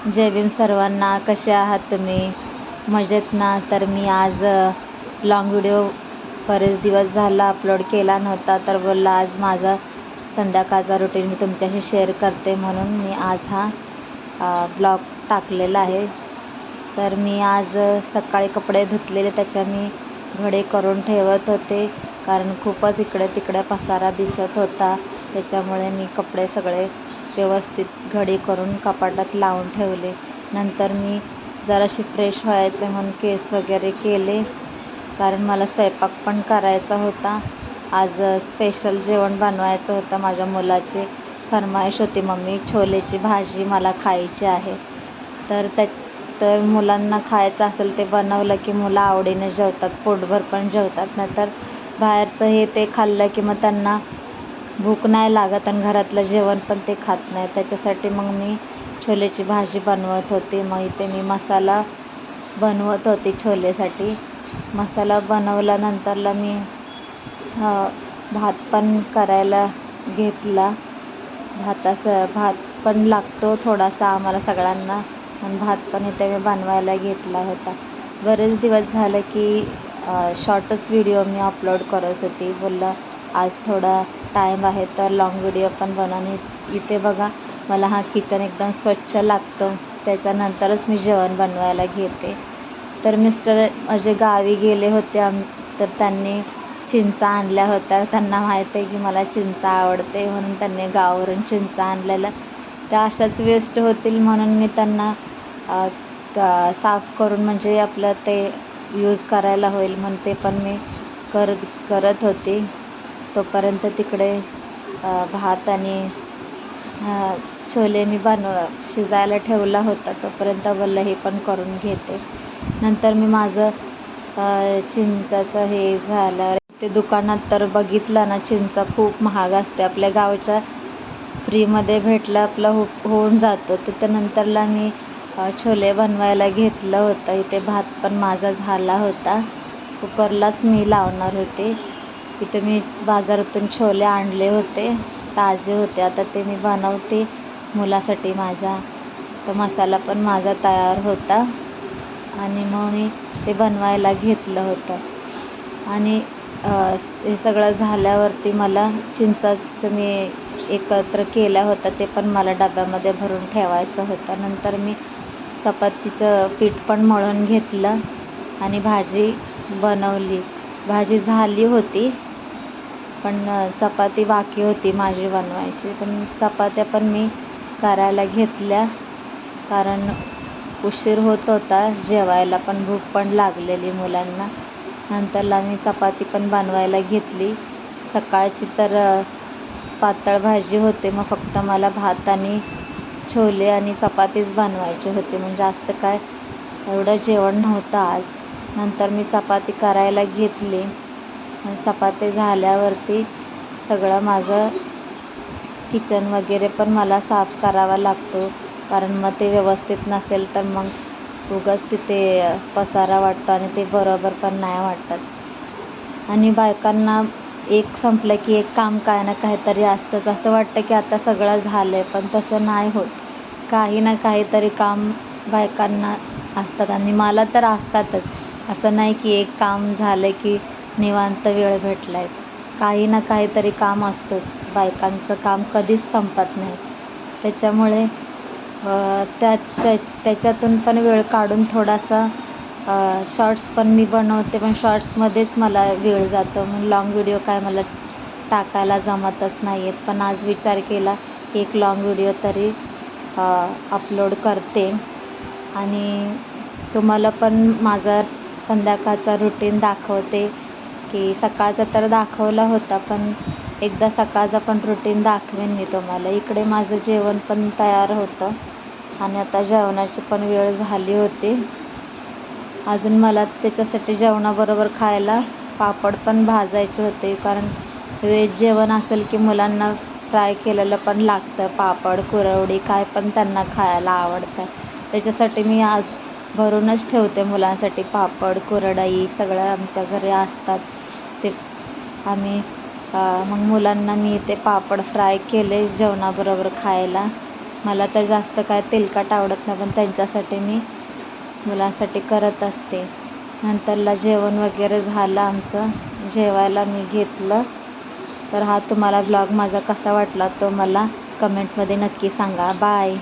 जय भीम सर्वांना. कसे आहात तुम्ही? मजेत ना? तर मी आज लॉंग व्हिडिओ बरेच दिवस झाला अपलोड केला नव्हता, तर बोलला आज माझा संध्याकाळचा रुटीन मी तुमच्याशी शेअर करते, म्हणून मी आज हा ब्लॉग टाकलेला आहे. तर मी आज सकाळी कपडे धुतलेले, त्याच्या मी घडे करून ठेवत होते, कारण खूपच इकडे तिकडे पसारा दिसत होता. त्याच्यामुळे मी कपडे सगळे व्यवस्थित घडी करून कपाटात लावून ठेवले. नंतर मी जराशी फ्रेश व्हायचे म्हणून केस वगैरे केले, कारण मला स्वयंपाक पण करायचा होता. आज स्पेशल जेवण बनवायचं होतं. माझ्या मुलाची फरमाईश होती, मम्मी छोलेची भाजी मला खायची आहे. तर मुलांना खायचं असेल ते बनवलं की मुलं आवडीने जेवतात, पोटभर पण जेवतात. नाहीतर बाहेरचं हे ते खाल्लं की मग त्यांना भूक नाही लागत आणि घरातलं जेवण पण ते खात नाही. त्याच्यासाठी मग मी छोलेची भाजी बनवत होते. मग इथे मी मसाला बनवत होते छोलेसाठी. मसाला बनवल्यानंतरला मी भात पण करायला घेतला. भात पण लागतो थोडासा आम्हाला सगळ्यांना, आणि भात पण इथे मी बनवायला घेतला होता. बरेच दिवस झाले की शॉर्टच व्हिडिओ मी अपलोड करत होती. बोललं आज थोडा टाईम आहे तर लॉंग व्हिडिओ पण बनवणे. इथे बघा, मला हा किचन एकदम स्वच्छ लागतो, त्याच्यानंतरच मी जेवण बनवायला घेते. तर मिस्टर माझे गावी गेले होते, तर त्यांनी चिंचा आणल्या होत्या. त्यांना माहीत आहे की मला चिंचा आवडते, म्हणून त्यांनी गावावरून चिंचा आणलेल्या. त्या अशाच वेस्ट होतील म्हणून मी त्यांना साफ करून, म्हणजे आपलं ते यूज करायला होईल म्हणून ते पण मी करत होती. तोपर्यंत तिकडे भात आणि छोले मी शिजायला ठेवला होता. तोपर्यंत बोललं हे पण करून घेते. नंतर मी माझं चिंचाचं हे झालं. ते दुकानात तर बघितलं ना, चिंचा खूप महाग असते. आपल्या गावच्या फ्रीमध्ये भेटलं आपलं होऊन जातं. त्याच्यानंतरला मी छोले बनवायला घेतलं होतं. इथे भात पण माझा झाला होता, कुकरलाच मी लावणार होते. इथे मी बाजारातून छोले आणले होते, ताजे होते. आता ते मी बनवते मुलासाठी माझ्या. तो मसाला पण माझा तयार होता आणि मग मी ते बनवायला घेतलं होतं. आणि हे सगळं झाल्यावरती मला चिंचाचं मी एकत्र केलं होतं, ते पण मला डब्यामध्ये भरून ठेवायचं होतं. नंतर मी चपातीचं पीठ पण मळून घेतलं आणि भाजी बनवली. भाजी झाली होती, पण चपाती बाकी होती माझी बनवायची. पण चपात्या पण मी करायला घेतल्या, कारण उशीर होत होता जेवायला, पण भूक पण लागलेली मुलांना. नंतरला मी चपाती पण बनवायला घेतली. सकाळची तर पातळ भाजी होते, मग फक्त मला भात आणि छोले आणि चपातीच बनवायची होती, म्हणजे जास्त काय एवढं जेवण नव्हतं आज. नंतर मी चपाती करायला घेतली. चपाती झाल्यावरती सगळं माझं किचन वगैरे पण मला साफ करावा लागतो, कारण मग ते व्यवस्थित नसेल तर मग उगाच तिथे पसारा वाटतो आणि ते बरोबर पण नाही वाटत. आणि बायकांना एक संपलं की एक काम काय ना काहीतरी असतंच. असं वाटतं की आता सगळं झालं आहे, पण तसं नाही होत. काही ना काहीतरी काम बायकांना असतात, आणि मला तर असतातच. असं नाही की एक काम झालं की निवांत वेळ भेटला आहे. काही ना काहीतरी काम असतंच. बायकांचं काम कधीच संपत नाही. त्याच्यामुळे त्याच्यातून पण वेळ काढून थोडासा शॉर्ट्स पण मी बनवते, पण शॉर्ट्समध्येच मला वेळ जातो, म्हणून लॉंग व्हिडिओ काय मला टाकायला जमतच नाही आहेत. पण आज विचार केला की एक लॉंग व्हिडिओ तरी अपलोड करते, आणि तुम्हाला पण माझा संध्याकाळचा रुटीन दाखवते. की सकाळचा तर दाखवला होता, पण एकदा सकाळचा पण रुटीन दाखवेन मी तुम्हाला. इकडे माझं जेवण पण तयार होतं आणि आता जेवणाची पण वेळ झाली होती. अजून मला त्याच्यासाठी जेवणाबरोबर खायला पापड पण भाजायचे होते, कारण व्हेज जेवण असेल की मुलांना फ्राय केलेलं पण लागतं. पापड, कुरवडी काय पण त्यांना खायला आवडतं. त्याच्यासाठी मी आज भरूनच ठेवते मुलांसाठी. पापड, कुरडई सगळं आमच्या घरी असतात. ते आम्ही मग मुलांना मी ते पापड फ्राय केले जेवणाबरोबर खायला. मला तर जास्त काय तेलकट आवडत नाही, पण त्यांच्यासाठी मी मुलांसाठी करत असते. नंतरला जेवण वगैरे झालं आमचं, जेवायला मी घेतलं. तर हा तुम्हाला ब्लॉग माझा कसा वाटला तो मला कमेंटमध्ये नक्की सांगा. बाय.